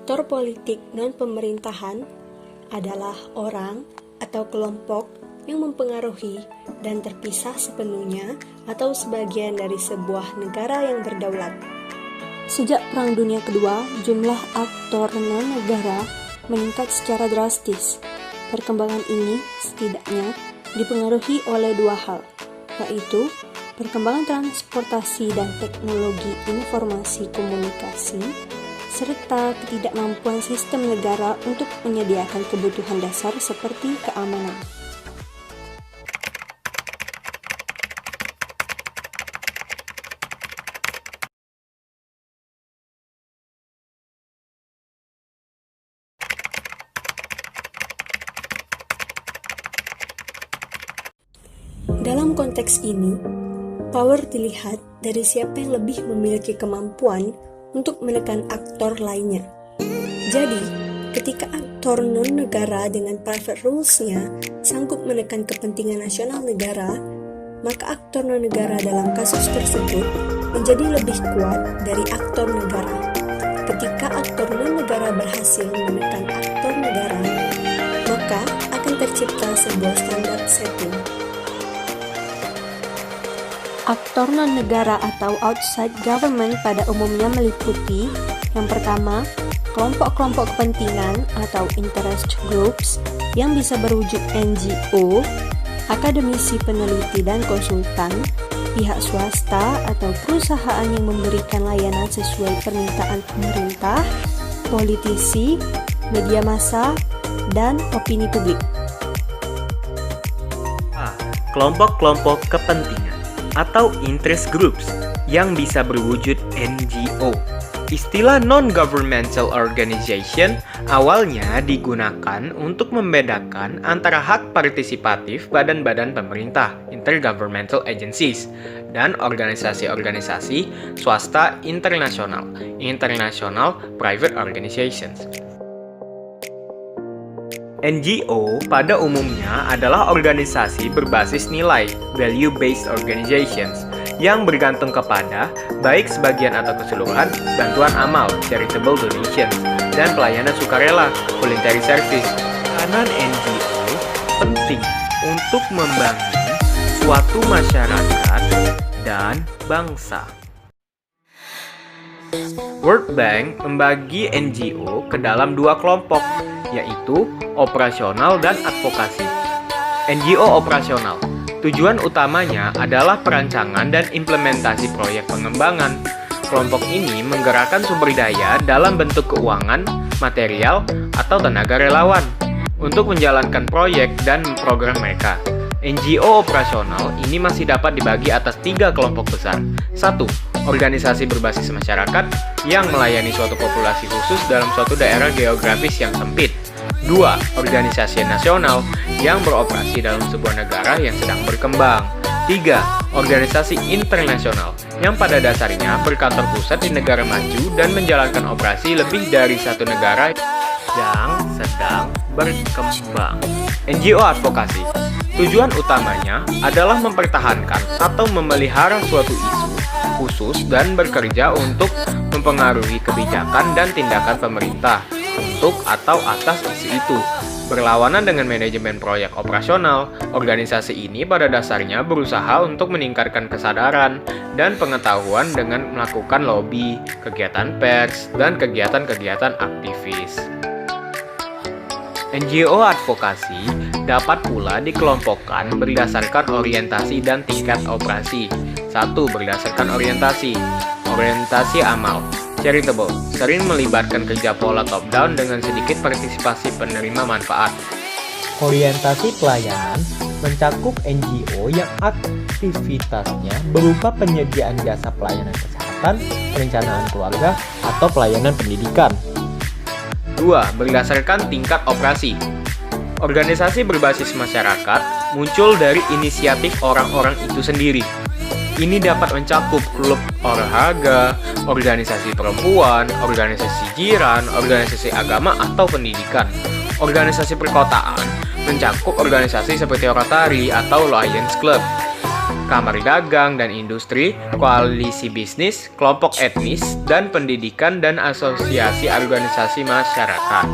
Aktor politik non-pemerintahan adalah orang atau kelompok yang mempengaruhi dan terpisah sepenuhnya atau sebagian dari sebuah negara yang berdaulat. Sejak Perang Dunia Kedua, jumlah aktor non-negara meningkat secara drastis. Perkembangan ini setidaknya dipengaruhi oleh dua hal, yaitu perkembangan transportasi dan teknologi informasi komunikasi, serta ketidakmampuan sistem negara untuk menyediakan kebutuhan dasar seperti keamanan. Dalam konteks ini, power dilihat dari siapa yang lebih memiliki kemampuan untuk menekan aktor lainnya. Jadi, ketika aktor non-negara dengan private rules-nya sanggup menekan kepentingan nasional negara, maka aktor non-negara dalam kasus tersebut menjadi lebih kuat dari aktor negara. Ketika aktor non-negara berhasil menekan aktor negara, maka akan tercipta sebuah standar setting. Aktor non-negara atau outside government pada umumnya meliputi yang pertama, kelompok-kelompok kepentingan atau interest groups yang bisa berwujud NGO, akademisi peneliti dan konsultan, pihak swasta atau perusahaan yang memberikan layanan sesuai permintaan pemerintah, politisi, media massa, dan opini publik. Kelompok-kelompok kepentingan atau interest groups yang bisa berwujud NGO. Istilah non-governmental organization awalnya digunakan untuk membedakan antara hak partisipatif badan-badan pemerintah, intergovernmental agencies, dan organisasi-organisasi swasta internasional, international private organizations. NGO pada umumnya adalah organisasi berbasis nilai, value-based organizations, yang bergantung kepada baik sebagian atau keseluruhan bantuan amal, charitable donations, dan pelayanan sukarela, voluntary service. Peranan NGO penting untuk membangun suatu masyarakat dan bangsa. World Bank membagi NGO ke dalam dua kelompok, yaitu operasional dan advokasi. NGO operasional, tujuan utamanya adalah perancangan dan implementasi proyek pengembangan. Kelompok ini menggerakkan sumber daya dalam bentuk keuangan, material, atau tenaga relawan untuk menjalankan proyek dan program mereka. NGO operasional ini masih dapat dibagi atas tiga kelompok besar. 1. Organisasi berbasis masyarakat yang melayani suatu populasi khusus dalam suatu daerah geografis yang sempit. 2. Organisasi nasional yang beroperasi dalam sebuah negara yang sedang berkembang. 3. Organisasi internasional yang pada dasarnya berkantor pusat di negara maju dan menjalankan operasi lebih dari satu negara yang sedang berkembang. NGO advokasi, tujuan utamanya adalah mempertahankan atau memelihara suatu isu khusus dan bekerja untuk mempengaruhi kebijakan dan tindakan pemerintah untuk atau atas isu itu. Berlawanan dengan manajemen proyek operasional, organisasi ini pada dasarnya berusaha untuk meningkatkan kesadaran dan pengetahuan dengan melakukan lobby, kegiatan pers, dan kegiatan-kegiatan aktivis. NGO advokasi dapat pula dikelompokkan berdasarkan orientasi dan tingkat operasi. 1. Berdasarkan orientasi. Orientasi amal, charitable, sering melibatkan kerja pola top-down dengan sedikit partisipasi penerima manfaat. Orientasi pelayanan mencakup NGO yang aktivitasnya berupa penyediaan jasa pelayanan kesehatan, perencanaan keluarga, atau pelayanan pendidikan. 2. Berdasarkan tingkat operasi. Organisasi berbasis masyarakat muncul dari inisiatif orang-orang itu sendiri. Ini dapat mencakup klub olahraga, organisasi perempuan, organisasi jiran, organisasi agama, atau pendidikan. Organisasi perkotaan mencakup organisasi seperti Rotary atau Lions Club. kamar dagang dan industri, koalisi bisnis, kelompok etnis, dan pendidikan dan asosiasi organisasi masyarakat.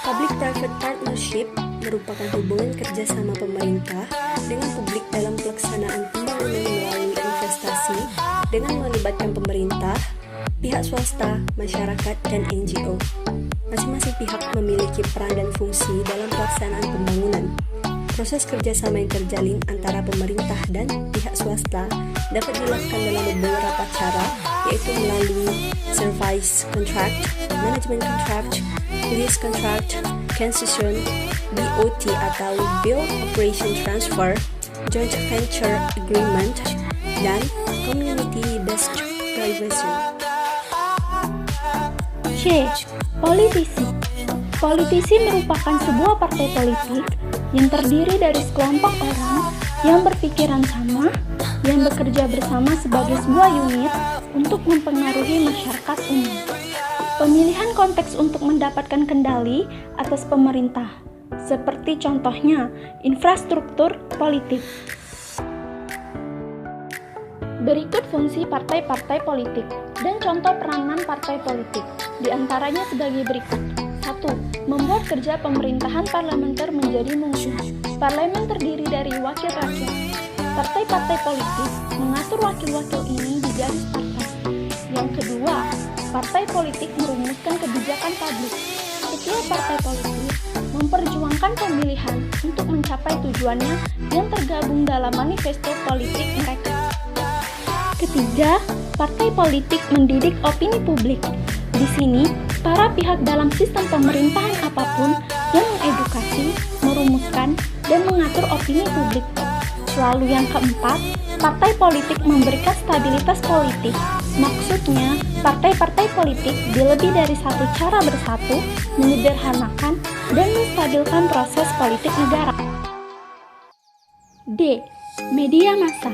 Public-private partnership merupakan hubungan kerjasama pemerintah dengan publik dalam pelaksanaan pembangunan melalui investasi dengan melibatkan pemerintah, pihak swasta, masyarakat, dan NGO. Masing-masing pihak memiliki peran dan fungsi dalam pelaksanaan pembangunan. Proses kerjasama yang terjalin antara pemerintah dan pihak swasta dapat dilakukan dalam beberapa cara, yaitu melalui service contract, management contract, lease contract, concession, BOT atau Build Operation Transfer, joint venture agreement, dan community-based privacy. C. Politisi. Politisi merupakan sebuah partai politik yang terdiri dari sekelompok orang yang berpikiran sama, yang bekerja bersama sebagai sebuah unit untuk mempengaruhi masyarakat umum. Pemilihan konteks untuk mendapatkan kendali atas pemerintah, seperti contohnya infrastruktur politik. Berikut fungsi partai-partai politik dan contoh peranan partai politik, di antaranya sebagai berikut. 1. Membuat kerja pemerintahan parlementer menjadi mungkin. Parlemen terdiri dari wakil rakyat. Partai-partai politik mengatur wakil-wakil ini di garis partai. Yang kedua, partai politik merumuskan kebijakan publik. Setiap partai politik memperjuangkan pemilihan untuk mencapai tujuannya yang tergabung dalam manifesto politik mereka. Ketiga, partai politik mendidik opini publik. Di sini, para pihak dalam sistem pemerintahan apapun yang mengedukasi, merumuskan, dan mengatur opini publik. Lalu yang keempat, partai politik memberikan stabilitas politik. Maksudnya, partai-partai politik di lebih dari satu cara bersatu, menyederhanakan, dan menstabilkan proses politik negara. D. Media massa.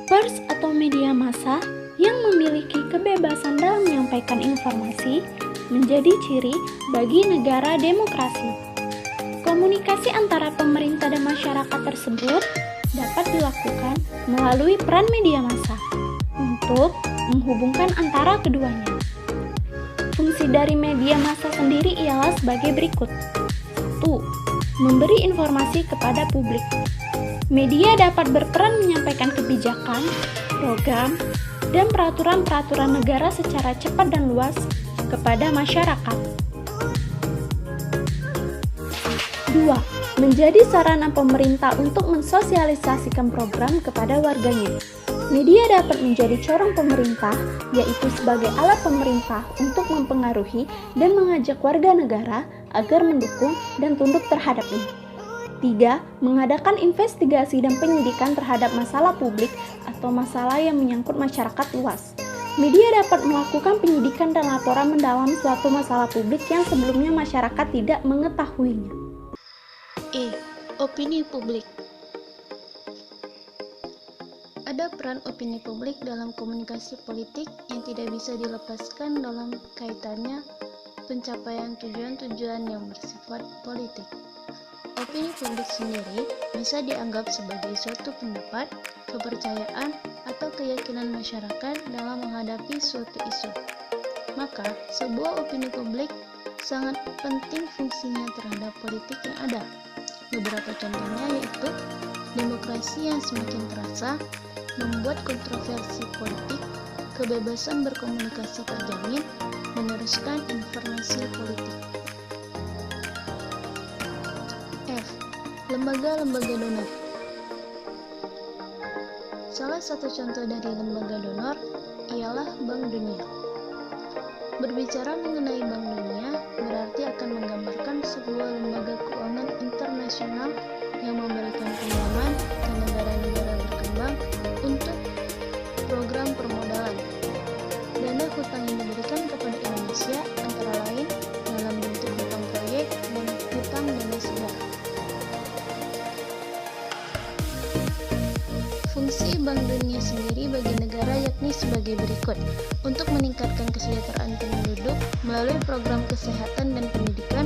Pers atau media massa yang memiliki kebebasan dalam menyampaikan informasi menjadi ciri bagi negara demokrasi. Komunikasi antara pemerintah dan masyarakat tersebut dapat dilakukan melalui peran media massa untuk menghubungkan antara keduanya. Fungsi dari media massa sendiri ialah sebagai berikut. 1. Memberi informasi kepada publik. Media dapat berperan menyampaikan kebijakan, program, dan peraturan-peraturan negara secara cepat dan luas kepada masyarakat. 2. Menjadi sarana pemerintah untuk mensosialisasikan program kepada warganya. Media dapat menjadi corong pemerintah, yaitu sebagai alat pemerintah untuk mempengaruhi dan mengajak warga negara agar mendukung dan tunduk terhadapnya. 3. Mengadakan investigasi dan penyidikan terhadap masalah publik atau masalah yang menyangkut masyarakat luas. Media dapat melakukan penyidikan dan laporan mendalam suatu masalah publik yang sebelumnya masyarakat tidak mengetahuinya. E. Opini publik. Ada peran opini publik dalam komunikasi politik yang tidak bisa dilepaskan dalam kaitannya pencapaian tujuan-tujuan yang bersifat politik. Opini publik sendiri bisa dianggap sebagai suatu pendapat, kepercayaan, atau keyakinan masyarakat dalam menghadapi suatu isu. Maka, sebuah opini publik sangat penting fungsinya terhadap politik yang ada. Beberapa contohnya yaitu demokrasi yang semakin terasa, membuat kontroversi politik, kebebasan berkomunikasi terjamin, meneruskan informasi politik. F. Lembaga-lembaga donor. Salah satu contoh dari lembaga donor ialah Bank Dunia. Berbicara mengenai Bank Dunia berarti akan menggambarkan sebuah lembaga keuangan internasional yang memberikan pinjaman ke negara-negara berkembang untuk program permodalan. Dana hutang yang diberikan kepada Indonesia antara lain dalam bentuk hutang proyek dan hutang dana saudara. Fungsi Bank Dunia sendiri bagi negara yakni sebagai berikut. Untuk meningkatkan kesejahteraan penduduk melalui program kesehatan dan pendidikan,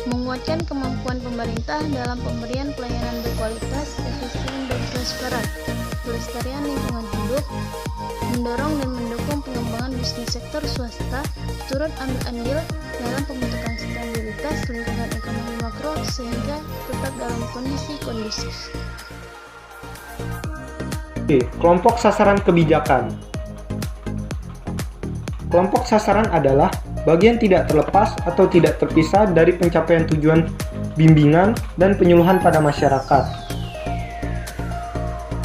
menguatkan kemampuan pemerintah dalam pemberian pelayanan berkualitas, efisien, dan transparan, pelestarian lingkungan hidup, mendorong dan mendukung pengembangan bisnis sektor swasta, turut ambil andil dalam pembentukan stabilitas lingkungan ekonomi makro sehingga tetap dalam kondisi kondusif. Oke, kelompok sasaran kebijakan. Kelompok sasaran adalah bagian tidak terlepas atau tidak terpisah dari pencapaian tujuan bimbingan dan penyuluhan pada masyarakat.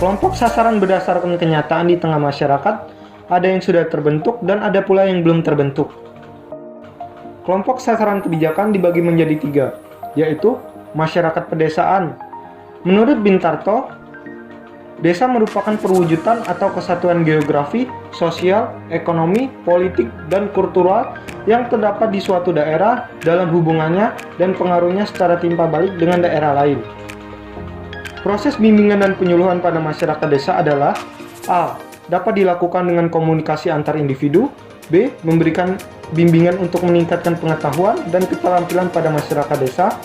Kelompok sasaran berdasarkan kenyataan di tengah masyarakat, ada yang sudah terbentuk dan ada pula yang belum terbentuk. Kelompok sasaran kebijakan dibagi menjadi 3, yaitu masyarakat pedesaan. Menurut Bintarto, desa merupakan perwujudan atau kesatuan geografi, sosial, ekonomi, politik, dan kultural yang terdapat di suatu daerah dalam hubungannya dan pengaruhnya secara timpal balik dengan daerah lain. Proses bimbingan dan penyuluhan pada masyarakat desa adalah A. Dapat dilakukan dengan komunikasi antar individu. B. Memberikan bimbingan untuk meningkatkan pengetahuan dan keterampilan pada masyarakat desa.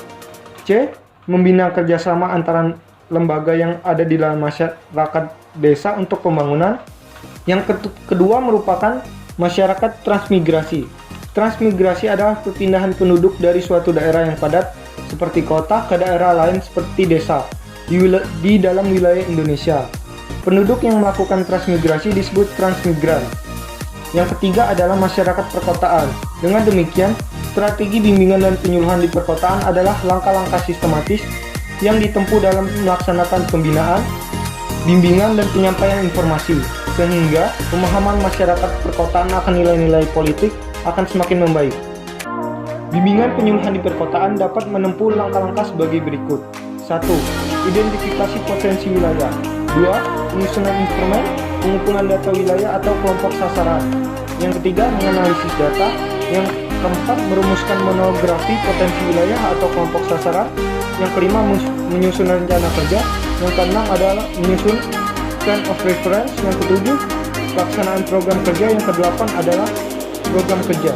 C. Membina kerjasama antara lembaga yang ada di dalam masyarakat desa untuk pembangunan. Yang kedua merupakan masyarakat transmigrasi. Transmigrasi adalah perpindahan penduduk dari suatu daerah yang padat seperti kota ke daerah lain seperti desa di dalam wilayah Indonesia. Penduduk yang melakukan transmigrasi disebut transmigran. Yang ketiga adalah masyarakat perkotaan. Dengan demikian, strategi bimbingan dan penyuluhan di perkotaan adalah langkah-langkah sistematis yang ditempuh dalam melaksanakan pembinaan, bimbingan, dan penyampaian informasi, sehingga pemahaman masyarakat perkotaan akan nilai-nilai politik akan semakin membaik. Bimbingan penyuluhan di perkotaan dapat menempuh langkah-langkah sebagai berikut. 1. Identifikasi potensi wilayah. 2. Penyusunan instrumen, pengumpulan data wilayah atau kelompok sasaran. Yang ketiga, menganalisis data. Yang keempat, merumuskan monografi potensi wilayah atau kelompok sasaran. Yang kelima, menyusun rencana kerja. Yang keenam adalah menyusun plan of reference. Yang ketujuh, pelaksanaan program kerja. Yang kedelapan adalah program kerja.